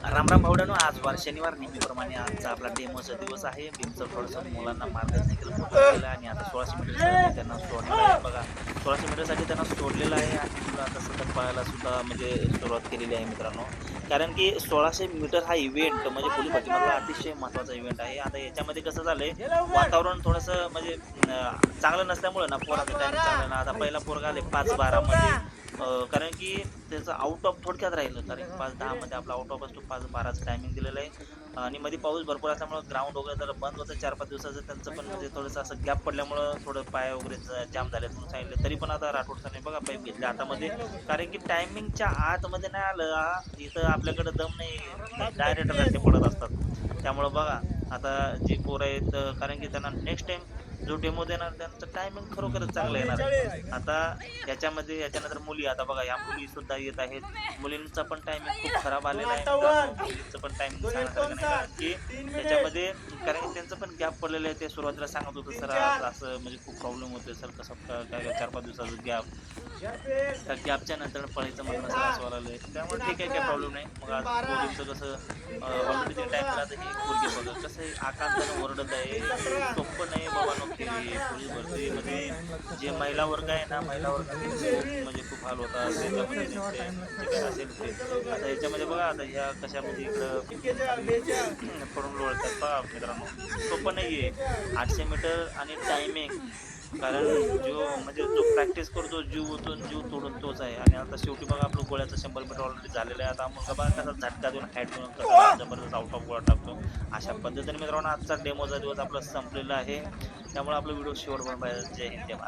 रामराम भावड्यानो, आज वार शनिवार नेहमीप्रमाणे आजचा आपला डेमोचा दिवस आहे. भीमचं थोडंसं मुलांना मार्गदर्शन केलं, मोठं केलं आणि आता 1600 मीटरसाठी त्यांना सोडलेलं आहे. बघा, 1600 मीटरसाठी त्यांना सोडलेलं आहे आणि मुलं आता सतत पळायला सुद्धा म्हणजे सुरुवात केलेली आहे मित्रांनो. कारण की 1600 मीटर हा इव्हेंट म्हणजे पोलीस भरतीमधला अतिशय महत्त्वाचा इव्हेंट आहे. आता याच्यामध्ये कसं झालंय, वातावरण थोडंसं म्हणजे चांगलं नसल्यामुळं ना पोराचं टायमिंग चांगलं ना. आता पहिला पोरगा आले 5:12 मध्ये, कारण की त्याचं आउट ऑफ थोडक्यात राहिलं. कारण की 5:10 मध्ये आपला आउट ऑफ असतो, 5:12चं टायमिंग दिलेलं आहे. आणि मध्ये पाऊस भरपूर असल्यामुळं ग्राउंड वगैरे जरा बंद होतं 4-5 दिवसाचं. त्यांचं पण म्हणजे थोडंसं असं गॅप पडल्यामुळं थोडं पाय वगैरे जाम झालेत म्हणून सांगितले. तरी पण आता राठोड सरने बघा पाईप घेतले हातामध्ये. कारण की टायमिंगच्या आतमध्ये नाही आलं इथं आपल्याकडे दम नाही, डायरेक्ट रट्टे पडत असतात. त्यामुळं बघा, आता जी पोरं आहेत, कारण की त्यांना नेक्स्ट टाईम जो डेमो देणार त्यांचं टायमिंग खरोखरच चांगलं येणार आहे. आता याच्यानंतर मुली, आता बघा ह्या मुली सुद्धा येत आहेत. मुलींचा पण टायमिंग खूप खराब आलेला आहे मित्रांनो. मुलींचं पण टायमिंग सांगण्यासारखं नाही, कारण की त्याच्यामध्ये कारण की त्यांचं पण गॅप पडलेलं आहे. ते सुरुवातीला सांगत होतं, "सर आज असं म्हणजे खूप प्रॉब्लेम होतोय सर, कसं काय 4-5 दिवसाचं गॅप." त्या गॅपच्या नंतर पळायचं म्हणणं सर असं व्हायला लागलंय. त्यामुळे ठीक आहे, काही प्रॉब्लेम नाही. मग आज पोरींचं कसं ऑलरेडी तिने टाईम दिला, तर ही पोरगी बघा कसं आहे आकांतानं ओरडत आहे. हे सोपं नाही बाबांनो, की पोलीस भरतीमध्ये जे महिला वर्ग आहे ना, महिला वर्गाचे खूप म्हणजे खूप हाल होतात. त्याच्यामध्ये त्यांचे जे काही असेल ते. आता याच्यामध्ये बघा, आता ह्या कशा म्हणजे इकडं पडून लोळतात पहा मित्रांनो. सोपं नाहीये. 800 मीटर आणि टायमिंग, कारण म्हणजे जो प्रॅक्टिस करतो, जीव ओतून जीव तोडून तोच आहे. आणि आता शेवटी बघा आपलं गोळ्याचं 100 मीटर ऑलरेडी झालेलं आहे. आता हा मुलगा बघा कसा झटका देऊन, हाईट देऊन कसा जबरदस्त आउट ऑफ गोळा टाकतो. अशा पद्धतीने मित्रांनो आजचा डेमोचा दिवस आपला संपलेला आहे. त्यामुळे आपला व्हिडिओ शेवटपर्यंत पाहिजे. जय हिंद, जय महाराष्ट्र.